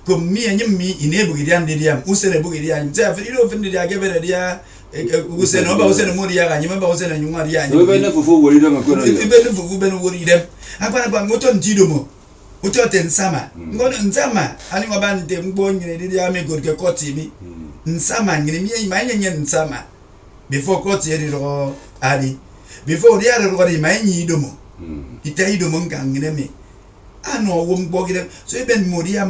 come me and me in a Bugirian Didiam, Usen Bugirian, you often did I give it a dear. Usen over Usen Moria, and you remember Usen and Yumaria. You went for worry them. Even worry them. I found about Moton Tidomo. Utot in summer. Go in summer. Animal band them going in the army good Koti me. In summer, in my in summer. Before Koti or Adi. Before the other one in my Nidomo. Itaidomo gang me. I know won't bog them. So even Modia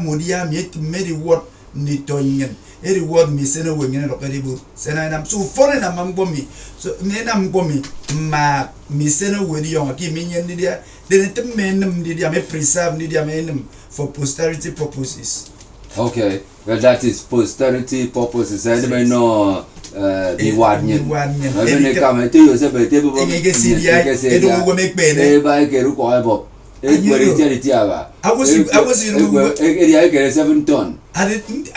made to made what Nitonian. Every word me send away in a local. Send I'm so foreign among me. So then I'm bombing. Ma me send away the young Kiminian Lydia. Then it men Lydia may preserve Lydia men for posterity purposes. Okay, well that is posterity purposes. I don't know the one. When they come to you, say, but they will make I was in 7 ton. I didn't.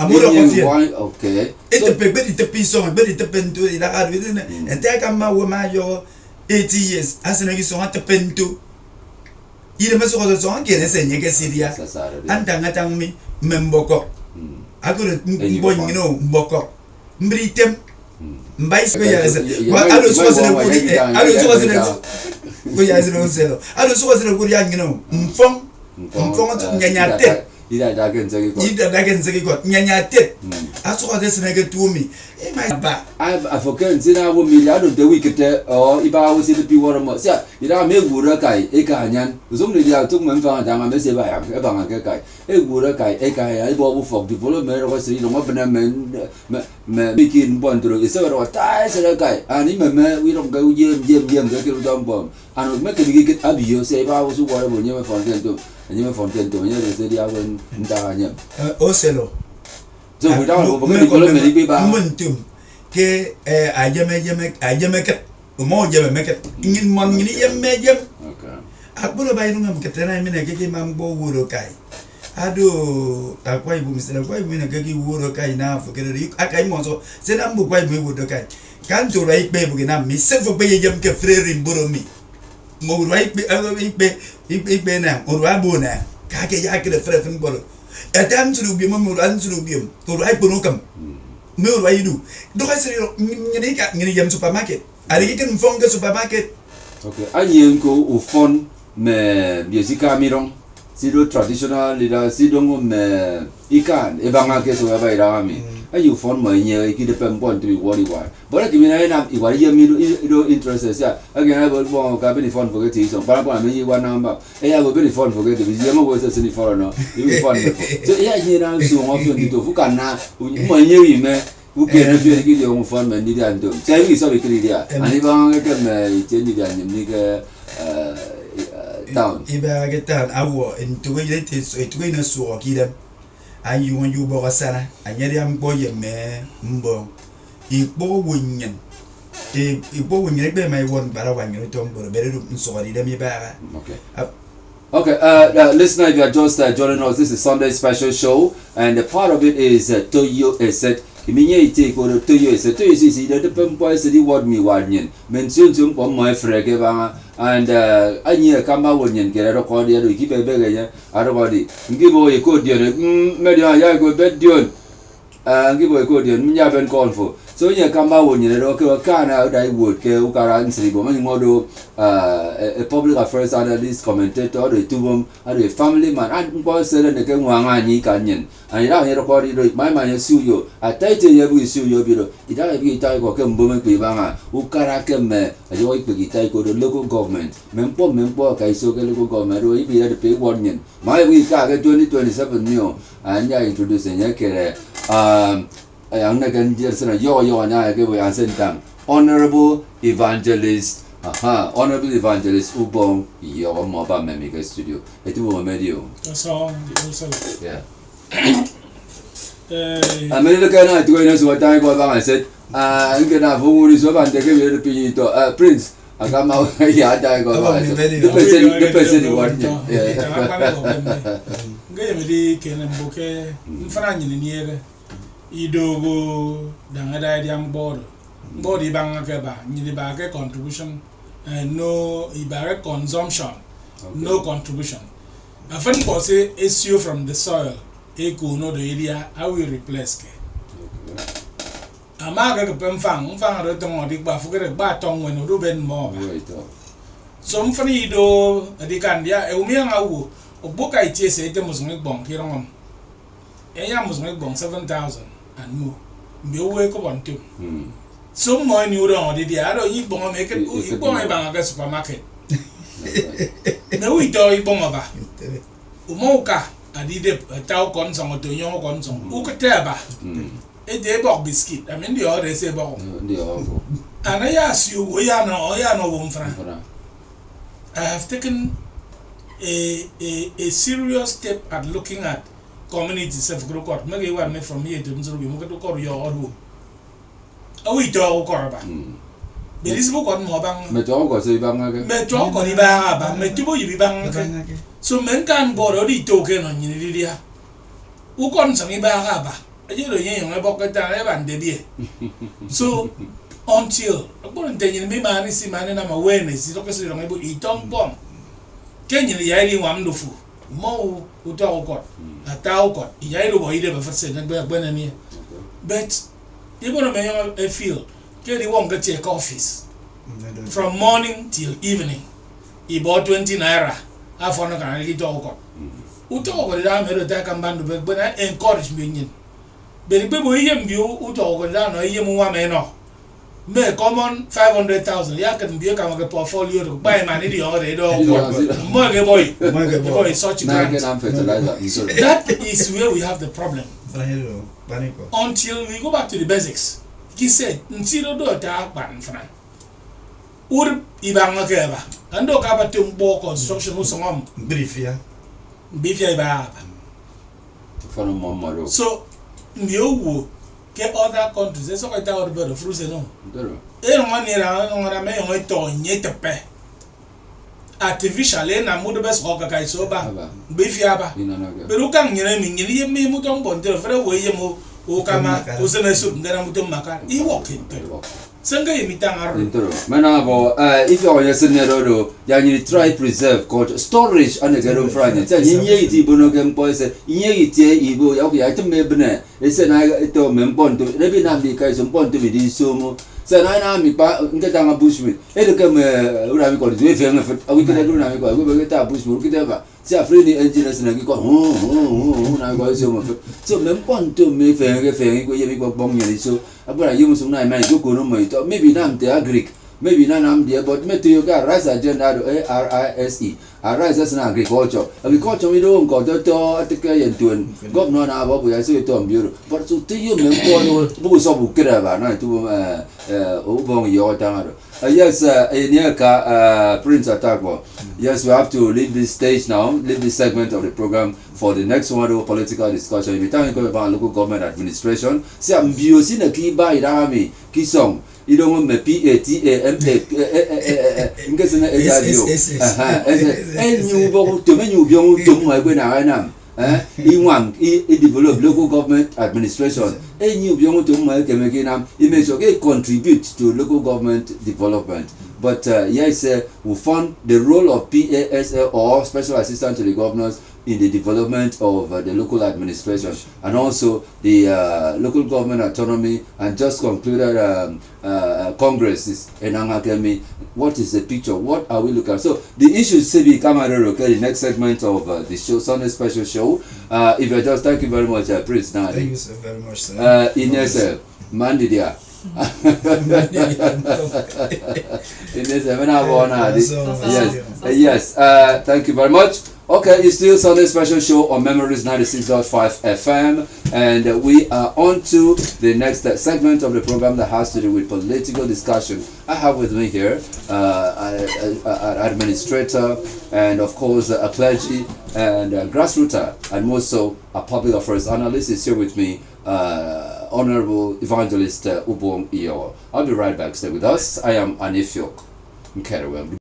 Okay. It's a piece of very depend to it. I within it. And take a woman your 80 years as an exo at the pen to. You must order song again and say, Syria. And Tangatang me, Memboko. I couldn't you know, Boko. Britem. Bicycle. I was a good young, you know. From Nyanyate. I can say Nyanyate. I saw this nigga to me. I forget, see, I will be out of the wicked or if I was in the people. Yeah, it are me wood a guy, a canyon. Only the out 2 months found down a message by a guy. A wood a guy, a guy, I bought for development was in a making one to the several ties a guy. And even we don't go yam, the dumb bomb. And we make a get up you say, I was whatever never found to. And you found to the other in Daniel. Oselo. So without momentum, K. I make it. More make it. In money, okay. I put a bite on Catena in a kiki mambo wood. I do a quite Mr. Quite win a kiki wood now for it. I can also send a book quite me wood. Can't you write baby enough? Me send for pay yam free in Buromi. More right be other pay now or Rabona. Kaki yak the fresh bottle. At times to be more answerubium, or I bonocum. No, why you do? Do I say Yam supermarket? I didn't phone the supermarket. Okay, I am go phone me musica miron. Sido traditional leader, Sidong me Ikan, Ebanga so ever army. I you phone my year, it depends on to be what you want. But I mean, I am if I hear me do interests. Again, I will want to phone for getting some Parappa, maybe one number. I have a very fun for getting the Yama was a foreigner. You will find it. So, yeah, here I'm so often to Fukana, who you may. Who can give you own fun and need and do. Say we saw it here. And if I can change it and nigger down. If I get down, I will into it is a twin so them. And you want you Bogasana, and yet I'm boy a man, Mbo. If Bo Wingen. If Bo Wingen, my one Barawan, you don't go to bed and so I did me back. Okay. Okay, listener, if you are just joining us, this is Sunday special show, and the part of it is Toyo Esset. Immediately take over 2 years. 2 years is the Pumpo City Ward me 1 year. Mention some on my frageva and I near Kamba 1 year, get a record here to keep a beggar. Everybody give away a code, Media Yago bed dune. Give away a code, Yaban call for. So you come out when you're a can out, I would kill Karan but model a public affairs analyst, commentator, the two of them, a family man, and boys said and the Wangani Canyon. And I hear recorded my man sue you. I title you will sue your bureau. It I be type or come booming Pivanga, who Karakem, a joy piggy type of the local government. Mempo, I saw the local government, or be at the pay 1 year. My week, I get 2027 new, and I introduce a career. I'm not going to just yo and I give a sentence. Honorable Evangelist, Honorable Evangelist Ubong, your mobile memic studio. It will medio. That's all. Yeah. American, I do know what I said. I'm going to have who is over and take a pinito. Prince, I come out here. I go. The person you want. Gay, can bouquet, Franny Idogo, Dangada young board, body bangakeba, Nilibaka contribution, and no Ibarra consumption, no contribution. A fan ko say SAIOR from the soil. Eko no the area I will replace ke. Amaga ke pemfang ro tong dik ba fugere ba tong when do ben mo. So mfani do adikan dia e umi nga wo oboka itie se ite musung bong kirongom. Eya musung bong 7,000 and more. Mbi owe ko bon tim. So mo ni uro odi dia ado yi bong me ke bong e bang aga supermarket. Na we do yi bong ba. Umoka adide taw kon song to nyo kon song. U ko teba. E de bok biscuit. I mean the other say bok. Ana ya si o ya no wo mfra. I have taken a serious step at looking at community self-growth court. Maybe one me from here to Newsroom, we go to court your own. Oh, we do court ba. There is book on more bang. Me talk or say bang again. Me talk on the bang, me tibo you be bang. So men can go already token on you. Who comes on the bang? You know, you know, about that and the So until according to me, man, is man and I'm awareness. It's okay, so I'm able to eat on bomb. Can you hear wonderful? More who talk got a tau got. Yaido boy, never said and when any. But you're going to make a feel. Kelly won't get your office from morning till evening. He bought 20 naira. I found a kind of talk. Who talk about it? I'm here to take a band of but I encourage me. But the people here, who talk down or you want me common 500,000. Ya can be a kind of portfolio to buy my idiot or they don't boy such a grant. That is where we have the problem. Until we go back to the basics. He said, Nsiro do attack ban fran. Ur ibanga keba. Ando kaba tumbo construction usongom. Briefia Bifia iba. So, Ndio get other countries. That's what I tell about the fruits. No. They don't want to make a to nyete artificial na mudo best hoka kai soba. Bifiaba. But who can you mean me muton bonte for way mo o kama usene soup ngana muton maka. He walk it. Sanga imitanga ro. Manabo if you are yesenero ya ni try preserve called storage and gero franya. Tell ye iti bono gem boys ye iti ibo ya ya tumebne. Ese na ito memponto rebi na bi kai so ponto bi di somo. Se na mi pa ngeta nga bushmeat. Edo kem ura mi ko di fe nga fet. Awi kena na mi ko we be ta bushmeat kitaba. Si afri ni engineers na ki ko na ko so mo fet. So memponto me fe ko ye mi ko bom ye so abura yimu so na mai go no mo ito maybe na am te agric maybe na am there but me to you ga rice agenda do ARISE arise na agriculture we don't go to atike ye tun governor na abo ya so to mbiro but so to you me ko no bu so bu kira ba na to o bon yo tangaro yes Eniaka Prince Atakbo. Yes, we have to leave this stage now, leave this segment of the program for the next one of political discussion. We're talking about local government administration. See, I'm using a key by Rami, Kisong. You don't want me PATAMA. In case I develop local government administration. It makes okay contribute to local government development. But yes, we found the role of PASL or special assistant to the governors in the development of the local administration and also the local government autonomy, and just concluded Congress in Angakemi. What is the picture? What are we looking at? So the issues say we come the next segment of the show, Sunday special show. If I just thank you very much, Prince. Thank you so very much, sir. Ines Mandidia. Yes. Thank you very much. Okay, it's still Sunday special show on Memories 96.5 FM, and we are on to the next segment of the program that has to do with political discussion. I have with me here an administrator and of course a clergy and a grassrooter, and most so a public affairs analyst is here with me, Honorable Evangelist Ubong Iyo. I'll be right back. Stay with us. I am Anifiok Enquiry.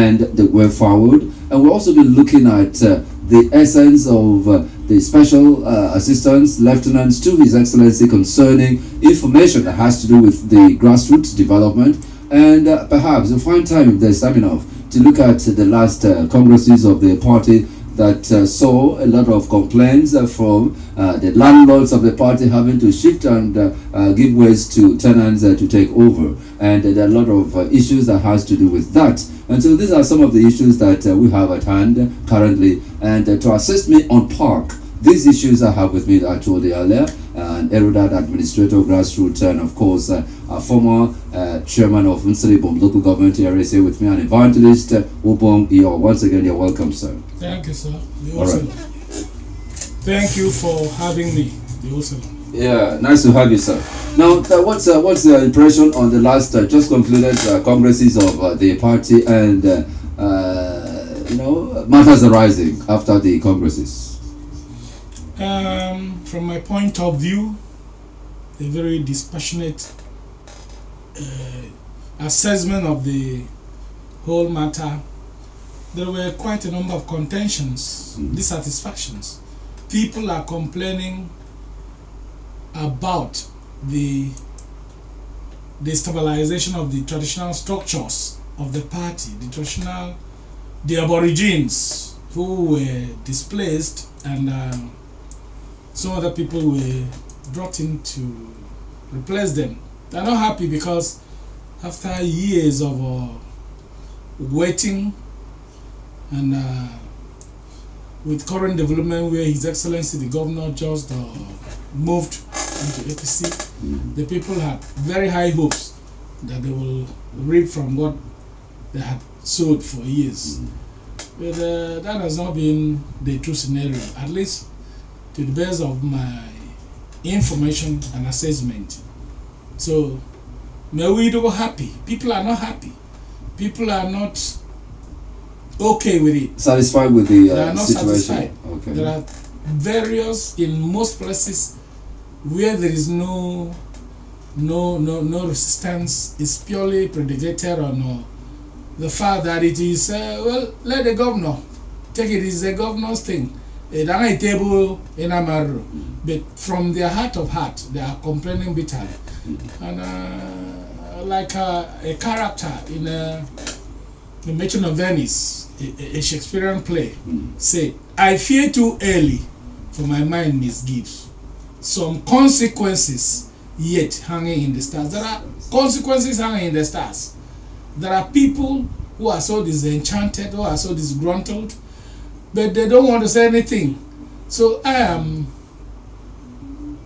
and the way forward. And we'll also be looking at the essence of the special assistance lieutenants to His Excellency concerning information that has to do with the grassroots development. And perhaps we'll find time, if there's time enough, to look at the last congresses of the party that saw a lot of complaints from the landlords of the party having to shift and give ways to tenants to take over. And there are a lot of issues that has to do with that. And so these are some of the issues that we have at hand currently. And to assist me unpack these issues I have with me that I told you earlier, an erudite administrator, grassroots, and of course a former chairman of Nseribom local government area here with me, an evangelist, Ubong Iyo. Once again, you're welcome, sir. Thank you, sir. All right. Thank you for having me. Yeah, nice to have you, sir. Now, what's the impression on the last just concluded congresses of the party and matters arising after the congresses? From my point of view, a very dispassionate assessment of the whole matter. There were quite a number of contentions, dissatisfactions. People are complaining about the stabilization of the traditional structures of the party, the aborigines who were displaced, and some other people were brought in to replace them. They're not happy because after years of waiting and with current development where His Excellency the Governor just moved into APC, the people had very high hopes that they will reap from what they had sowed for years. But that has not been the true scenario, at least to the best of my information and assessment. So, may we do happy. People are not happy. People are not okay with it. Satisfied with the they are not situation. Satisfied. Okay. There are various, in most places, where there is no resistance. It's purely predicated on the fact that it is well, let the governor take it. It's the governor's thing. Table in Amaru, but from their heart of heart, they are complaining bitterly, and like a character in The Merchant of Venice, a Shakespearean play, say, "I fear too early, for my mind misgives. Some consequences yet hanging in the stars." There are consequences hanging in the stars. There are people who are so disenchanted, who are so disgruntled, but they don't want to say anything. So I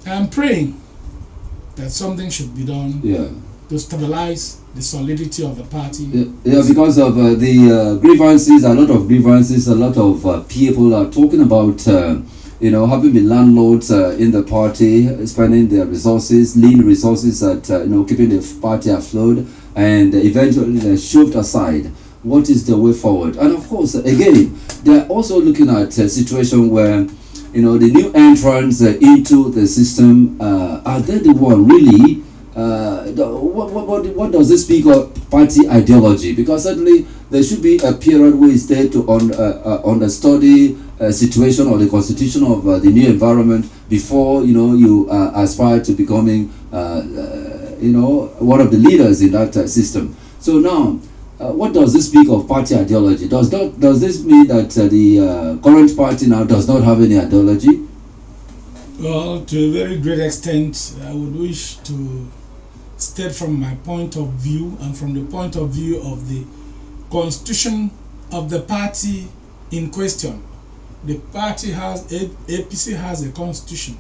am praying that something should be done to stabilize the solidity of the party. Yeah, because of the grievances, a lot of grievances, a lot of people are talking about having been landlords in the party, spending their resources, lean resources at keeping the party afloat, and eventually they're shoved aside. What is the way forward? And of course, again, they're also looking at a situation where the new entrants into the system, are they the one really? What does this speak of party ideology? Because certainly there should be a period where it's there to understudy situation or the constitution of the new environment before you aspire to becoming one of the leaders in that system. So now, what does this speak of party ideology? Does this mean that the current party now does not have any ideology? Well, to a very great extent, I would wish to state from my point of view and from the point of view of the constitution of the party in question. The party APC has a constitution.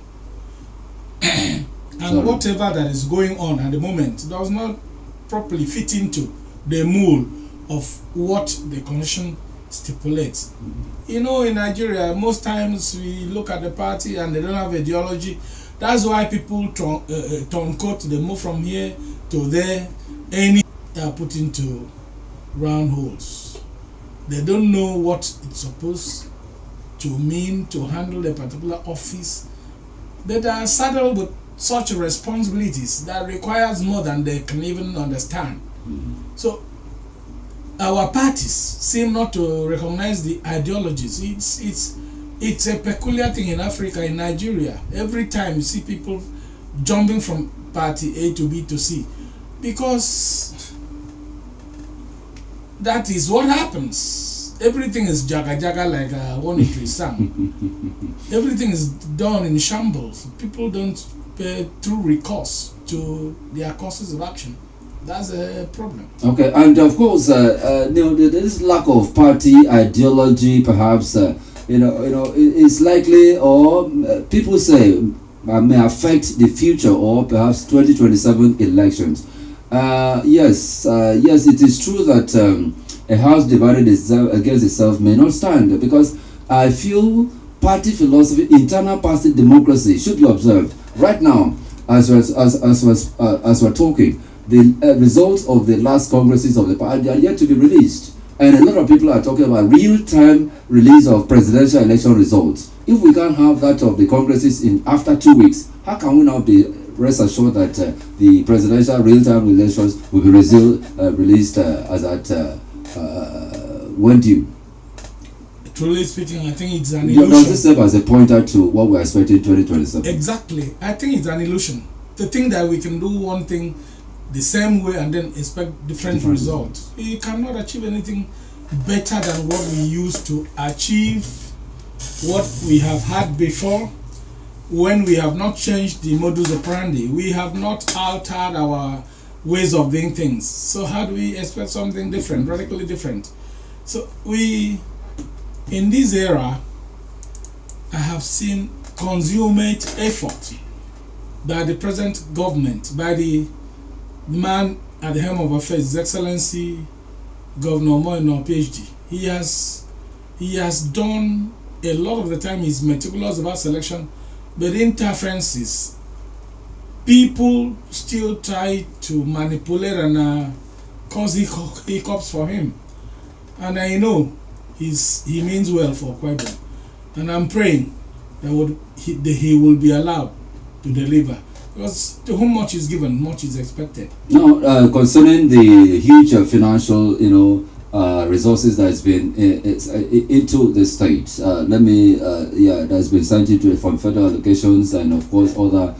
And whatever that is going on at the moment does not properly fit into the mold of what the constitution stipulates. In Nigeria, most times we look at the party and they don't have ideology. That's why people turn coat, they move from here to there, they are put into round holes. They don't know what it's supposed to mean to handle a particular office. They are saddled with such responsibilities that requires more than they can even understand. So our parties seem not to recognize the ideologies. It's a peculiar thing in Africa, in Nigeria. Every time you see people jumping from party A to B to C, because that is what happens. Everything is jaga jaga, like one tree sang. Everything is done in shambles. People don't pay true recourse to their courses of action. That's a problem. Okay, and of course, this lack of party ideology, perhaps, is likely, or people say, may affect the future, or perhaps 2027 elections. Yes, it is true that a house divided against itself may not stand, because I feel party philosophy, internal party democracy should be observed. Right now, as we're talking, the results of the last congresses of the party are yet to be released, and a lot of people are talking about real-time release of presidential election results. If we can't have that of the congresses in after 2 weeks, how can we now be rest assured that the presidential real-time elections will be released as at when due? Truly speaking, I think it's an Does illusion. this serve as a pointer to what we're expecting in 2027? Exactly. I think it's an illusion. To think that we can do one thing the same way and then expect different results. We cannot achieve anything better than what we used to achieve, what we have had before, when we have not changed the modus operandi. We have not altered our ways of doing things. So how do we expect something different, radically different? So in this era, I have seen consummate effort by the present government, by the man at the helm of affairs, His Excellency Governor Moino, PhD. He has done a lot of the time. He's meticulous about selection, but interferences, people still try to manipulate and cause hiccups for him. And I know he means well for Kwaibo, and I'm praying that he will be allowed to deliver. Because to whom much is given, much is expected. Now, concerning the huge financial, resources that has been into the state, that has been sent into from federal allocations and of course other,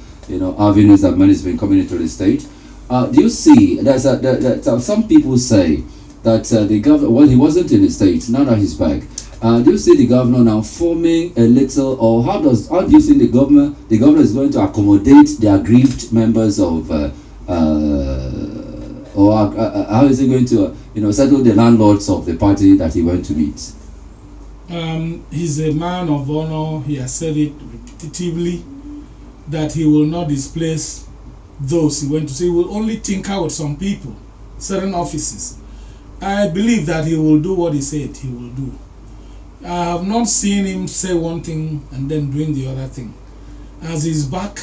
avenues that money has been coming into the state. Do you see that some people say that the governor, well, he wasn't in the state, now that he's back. Do you see the governor now forming a little, or how do you think the governor is going to accommodate the aggrieved members of, how is he going to, settle the landlords of the party that he went to meet? He's a man of honor. He has said it repetitively that he will not displace those he went to see. He will only tinker with some people, certain offices. I believe that he will do what he said he will do. I have not seen him say one thing and then doing the other thing. As he's back,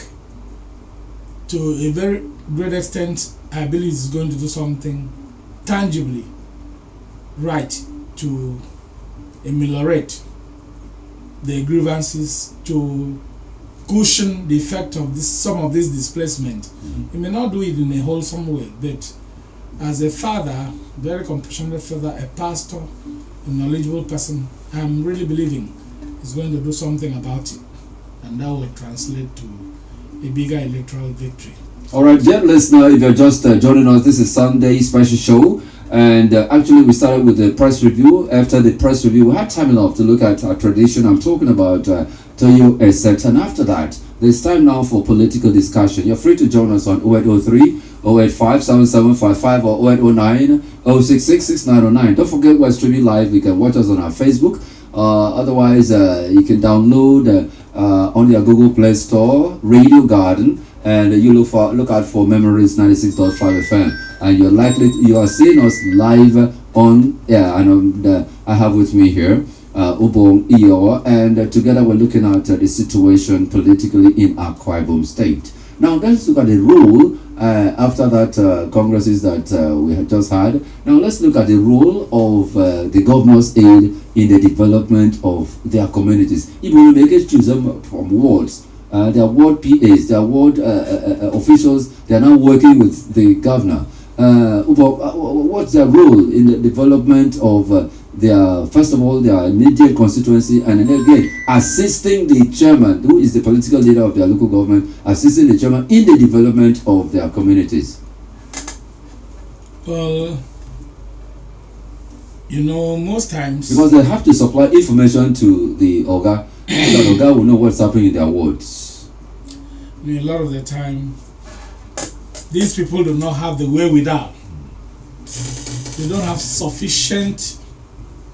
to a very great extent, I believe he's going to do something tangibly right to ameliorate the grievances, to cushion the effect of some of this displacement. Mm-hmm. He may not do it in a wholesome way, but as a father, very compassionate father, a pastor, a knowledgeable person, I'm really believing he's going to do something about it, and that will translate to a bigger electoral victory. All right, dear listener, if you're just joining us, this is Sunday special show, and actually we started with the press review. After the press review, we had time enough to look at our tradition. I'm talking about Toyo Esset, and after that, there's time now for political discussion. You're free to join us on 0803 085 7755 or 0809 066 6909. Don't forget we're streaming live. You can watch us on our Facebook. Otherwise, you can download on your Google Play Store Radio Garden, and you look out for Memories 96.5 FM, and you are seeing us live on and I have with me here Ubong Iyo, and together we're looking at the situation politically in Akwa Ibom State. Now let's look at the role after that congresses that we had just had. Now let's look at the role of the governor's aid in the development of their communities. If we make it choose them from wards, their ward PAs, their ward officials, they are now working with the governor. what's their role in the development of their, first of all, their immediate constituency, and then again assisting the chairman, who is the political leader of their local government, assisting the chairman in the development of their communities? Well, you know, most times because they have to supply information to the Oga, so that Oga will know what's happening in their wards. a lot of the time these people do not have the wherewithal. They don't have sufficient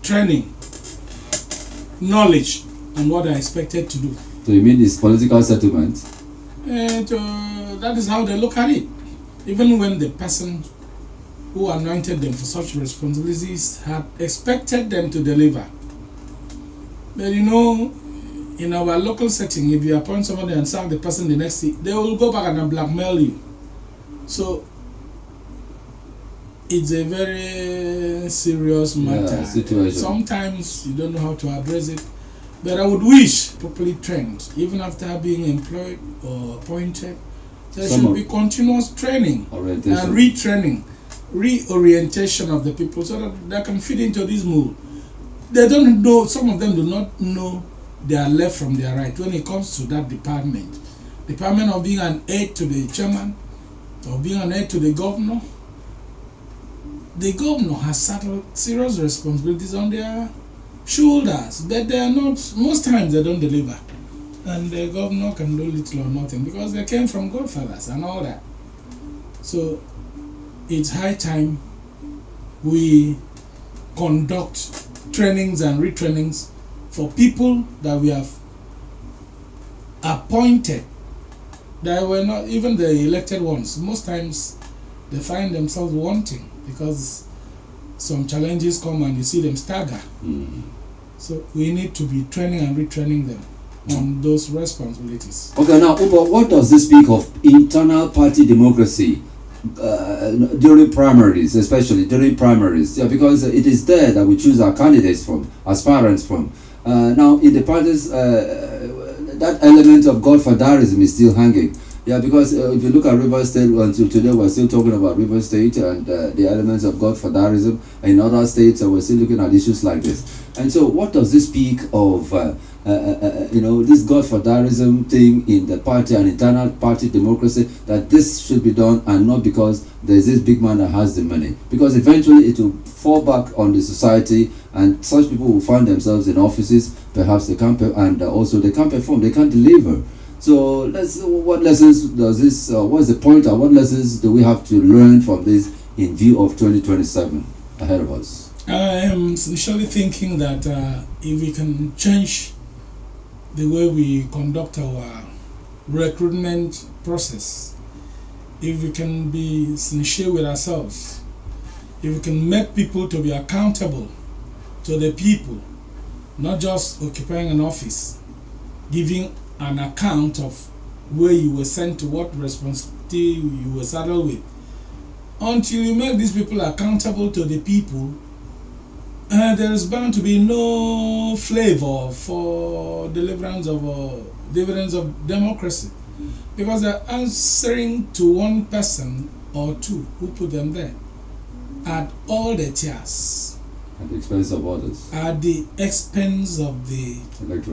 training, knowledge on what they're expected to do. So you mean this political settlement? And that is how they look at it. Even when the person who anointed them for such responsibilities had expected them to deliver. But you know, in our local setting, if you appoint somebody and sack the person the next day, they will go back and blackmail you. So it's a very serious matter. Situation. Sometimes you don't know how to address it. But I would wish properly trained, even after being employed or appointed, there should be continuous training and retraining, reorientation of the people so that they can fit into this mold. They don't know, some of them do not know their left from their right when it comes to that department. Department of being an aide to the chairman or being an aide to the governor. The governor has serious responsibilities on their shoulders, but they are not, most times they don't deliver. And the governor can do little or nothing because they came from godfathers and all that. So it's high time we conduct trainings and retrainings for people that we have appointed, that were not even the elected ones. Most times they find themselves wanting because some challenges come and you see them stagger. So we need to be training and retraining them on those responsibilities. Okay, now Uba, what does this speak of internal party democracy during primaries, especially during primaries? Yeah, because it is there that we choose our candidates from, aspirants from. Now in the parties, that element of godfatherism is still hanging. Yeah, because if you look at Rivers State, until today we're still talking about Rivers State and the elements of godfatherism. In other states, we're still looking at issues like this. And so, what does this speak of? This godfatherism thing in the party and internal party democracy, that this should be done, and not because there's this big man that has the money, because eventually it will fall back on the society, and such people will find themselves in offices, perhaps they can't and also they can't perform, they can't deliver. So what lessons does this, what's the point, and what lessons do we have to learn from this in view of 2027 ahead of us? I am sincerely thinking that if we can change the way we conduct our recruitment process, if we can be sincere with ourselves, if we can make people to be accountable to the people, not just occupying an office, giving an account of where you were sent to, what responsibility you were saddled with, until you make these people accountable to the people, there is bound to be no flavor for deliverance of dividends of democracy, because they're answering to one person or two who put them there at all the tiers, at the expense of others, at the expense of the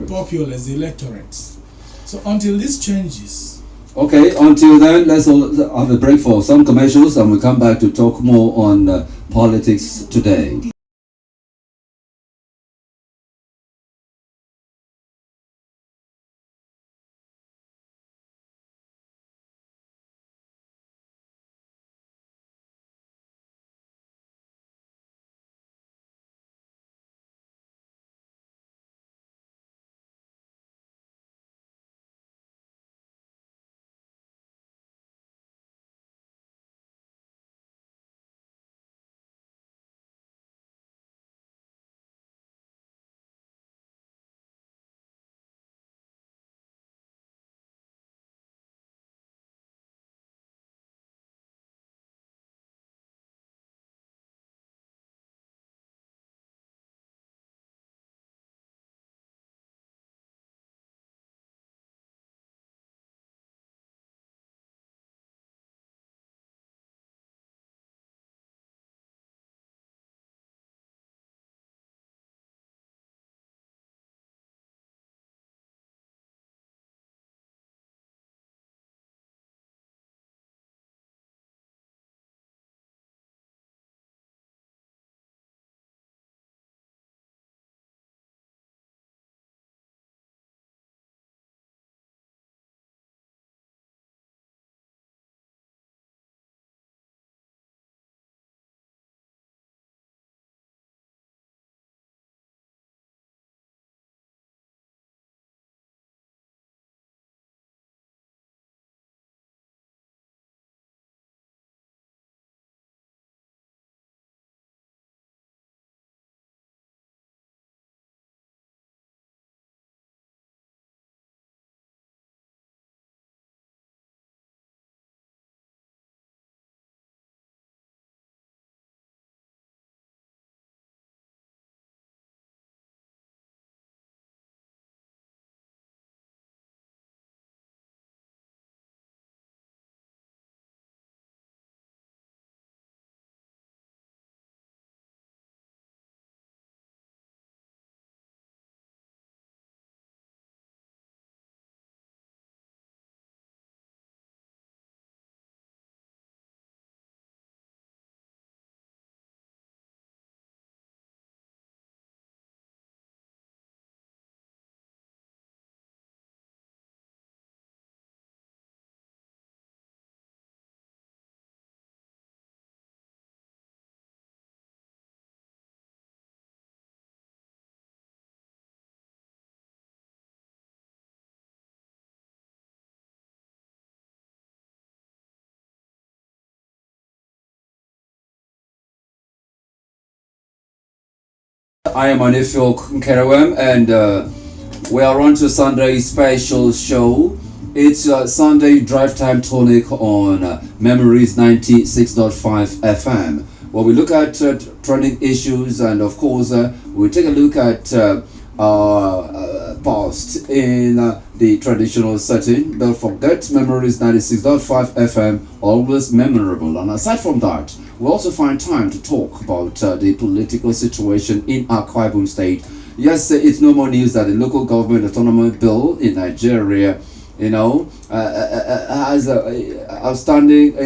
populace, the electorates. So until this changes. Okay, until then, let's all have a break for some commercials, and we'll come back to talk more on politics today. I am Anifio Nkerewem, and we are on to Sunday special show. It's Sunday Drive Time Tonic on Memories 96.5 FM, where we look at trending issues, and of course we take a look at past in the traditional setting. Don't forget, Memories 96.5 FM, always memorable. And aside from that, we also find time to talk about the political situation in Akwa Ibom State. Yes, it's no more news that the local government autonomy bill in Nigeria, has outstanding,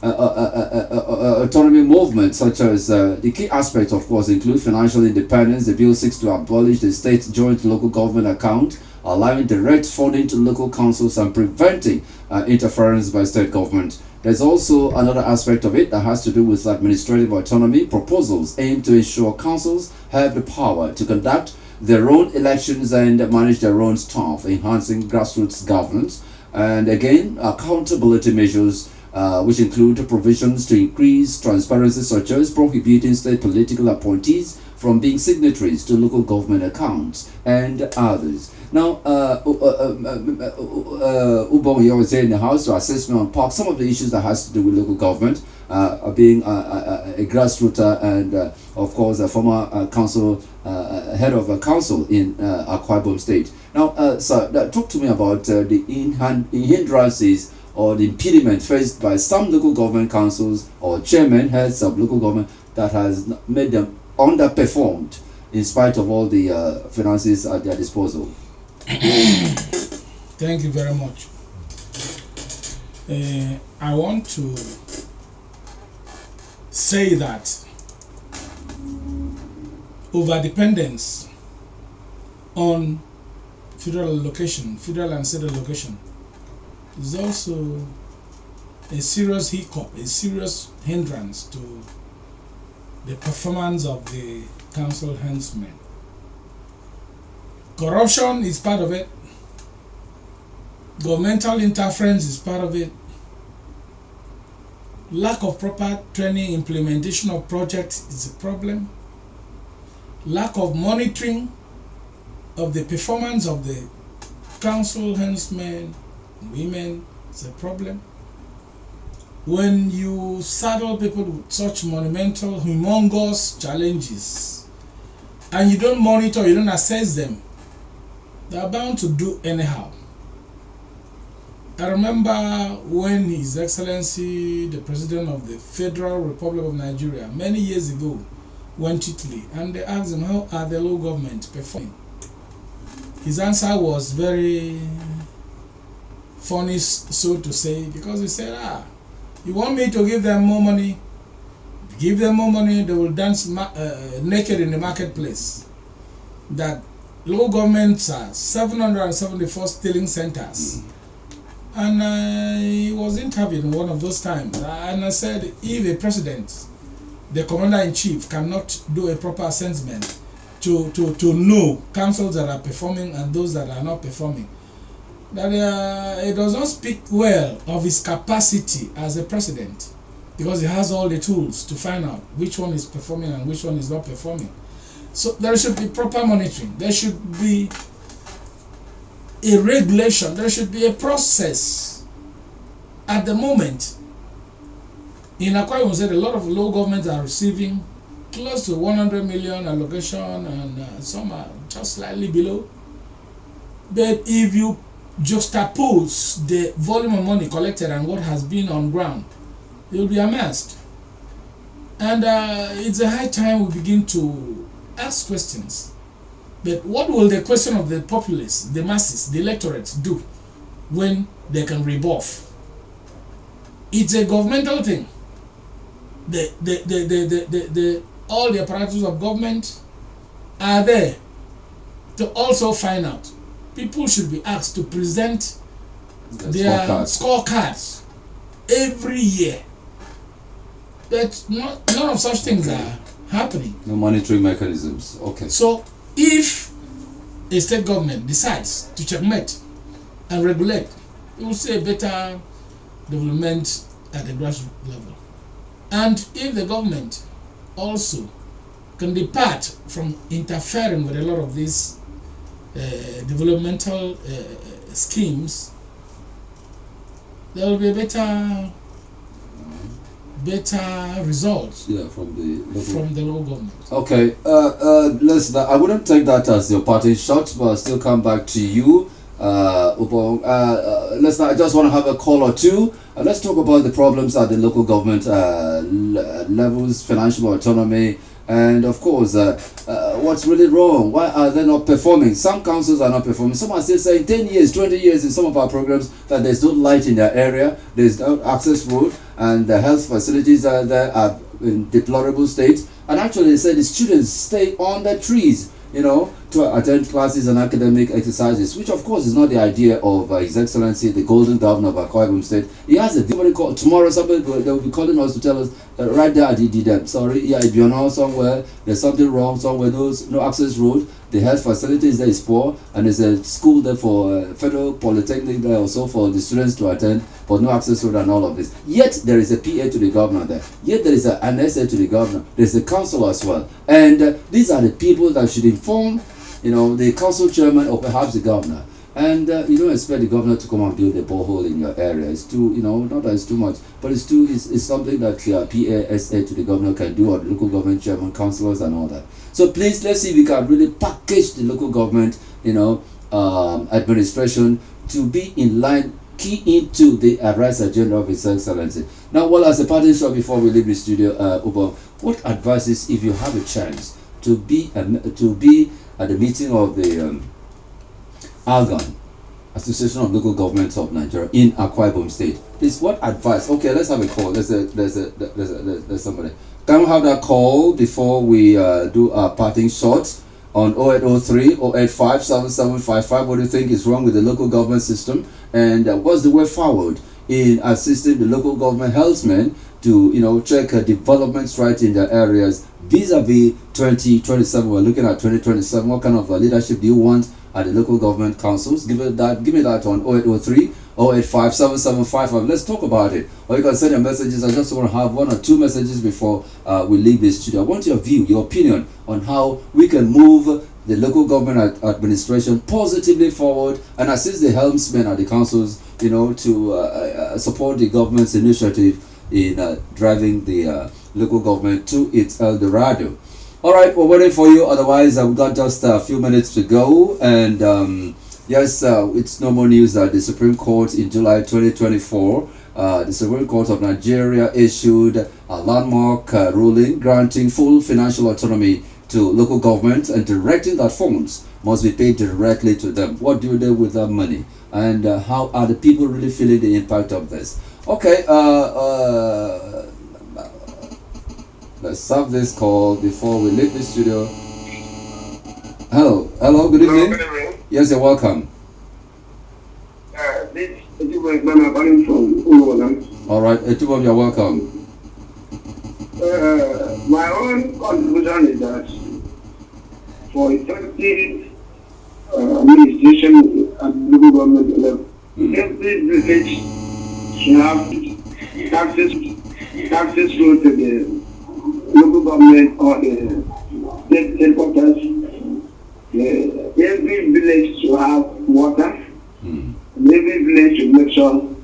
autonomy movements, such as the key aspects, of course, include financial independence. The bill seeks to abolish the state joint local government account, allowing direct funding to local councils and preventing interference by state government. There's also another aspect of it that has to do with administrative autonomy. Proposals aim to ensure councils have the power to conduct their own elections and manage their own staff, enhancing grassroots governance. And again, accountability measures, which include provisions to increase transparency, such as prohibiting state political appointees from being signatories to local government accounts and others. Now, Ubong here was in the House to assist me on some of the issues that has to do with local government, being a grassroots and, of course, a former council, head of a council in Akwa Ibom State. Now, sir, talk to me about the hindrances or the impediment faced by some local government councils or chairmen, heads of local government, that has made them underperformed in spite of all the finances at their disposal. Thank you very much. I want to say that overdependence on federal and state allocation, is also a serious hiccup, a serious hindrance to the performance of the council henchmen. Corruption is part of it. Governmental interference is part of it. Lack of proper training, implementation of projects is a problem. Lack of monitoring of the performance of the council henchmen, women, is a problem. When you saddle people with such monumental, humongous challenges, and you don't monitor, you don't assess them, they are bound to do anyhow. I remember when His Excellency, the President of the Federal Republic of Nigeria, many years ago, went to Italy, and they asked him, how are the local government performing? His answer was very funny, so to say, because he said, you want me to give them more money? Give them more money, they will dance naked in the marketplace. That local governments are 774 stealing centers. And I was interviewed in one of those times, and I said, if a president, the commander-in-chief, cannot do a proper assessment to know councils that are performing and those that are not performing, that it does not speak well of his capacity as a president, because he has all the tools to find out which one is performing and which one is not performing. So there should be proper monitoring. There should be a regulation. There should be a process. At the moment, in Akwa Ibom State, a lot of local governments are receiving close to 100 million allocation, and some are just slightly below. But if you juxtapose the volume of money collected and what has been on ground, you'll be amazed. And it's a high time we begin to ask questions. But what will the question of the populace, the masses, the electorate do when they can rebuff? It's a governmental thing. All the apparatus of government are there to also find out. People should be asked to present their scorecards every year. But none of such things are happening. No monitoring mechanisms. Okay. So if a state government decides to checkmate and regulate, you will see a better development at the grassroots level. And if the government also can depart from interfering with a lot of these developmental schemes, there will be better results from the local government. Okay, listen, I wouldn't take that as your parting shot, but I'll still come back to you. Ubong, listen, I just want to have a call or two. Let's talk about the problems at the local government levels, financial autonomy, and of course, what's really wrong? Why are they not performing? Some councils are not performing. Some are still saying 10 years, 20 years in some of our programs that there's no light in their area, there's no access road, and the health facilities are there are in deplorable state. And actually, they say the students stay on the trees, to attend classes and academic exercises, which of course is not the idea of His Excellency, the Golden Governor of Akwa Ibom State. He has a somebody called tomorrow. Somebody they will be calling us to tell us right there at the DDM. Sorry, if you're now somewhere, there's something wrong somewhere. There's no access road. The health facilities there is poor, and there's a school there for federal polytechnic there also for the students to attend, but no access road and all of this. Yet there is a PA to the governor there. Yet there is an SA to the governor. There's a council as well, and these are the people that should inform, the council chairman or perhaps the governor. And you don't expect the governor to come and build a borehole in your area. It's too, not that it's too much, but it's something that PASA to the governor can do, or the local government chairman, councillors, and all that. So please, let's see if we can really package the local government, administration to be in line, key into the Arise agenda of His Excellency. Now, as a parting shot before we leave the studio, Ubo, what advices, if you have a chance to be at the meeting of the ALGAN, Association of Local Governments of Nigeria in Akwa Ibom State, please, what advice? Okay, let's have a call. There's somebody. Can we have that call before we do our parting shots on 0803 085 7755? What do you think is wrong with the local government system, and what's the way forward in assisting the local government healthmen to check developments right in their areas vis-a-vis 2027? We're looking at 2027. What kind of leadership do you want at the local government councils? Give me that on 0803 085 7755. Let's talk about it. Or you can send your messages. I just want to have one or two messages before we leave this studio. I want your view, your opinion on how we can move the local government administration positively forward and assist the helmsmen at the councils, to support the government's initiative in driving the local government to its El Dorado. All right, we're waiting for you. Otherwise, we've got just a few minutes to go. And yes, it's no more news that the Supreme Court in July 2024, the Supreme Court of Nigeria issued a landmark ruling granting full financial autonomy to local governments and directing that funds must be paid directly to them. What do they with that money? And how are the people really feeling the impact of this? Okay, let's have this call before we leave the studio. Hello, good evening. Good evening. Yes, you're welcome. This is Ejibwe calling from Uluwalam. All right, Ejibwe, you're welcome. My own conclusion is that for effective administration at local government level, every village should have taxes road to the local government or the state headquarters. Every village should have water. And every village should make sure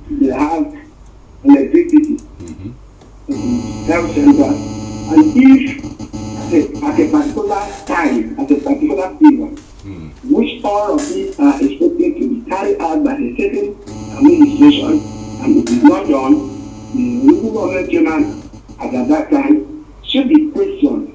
they have electricity. Health center. And if at a particular time, at a particular period, which all of these are expected to be carried out by a certain administration, and it is not done, the local government chairman at that time should be questioned.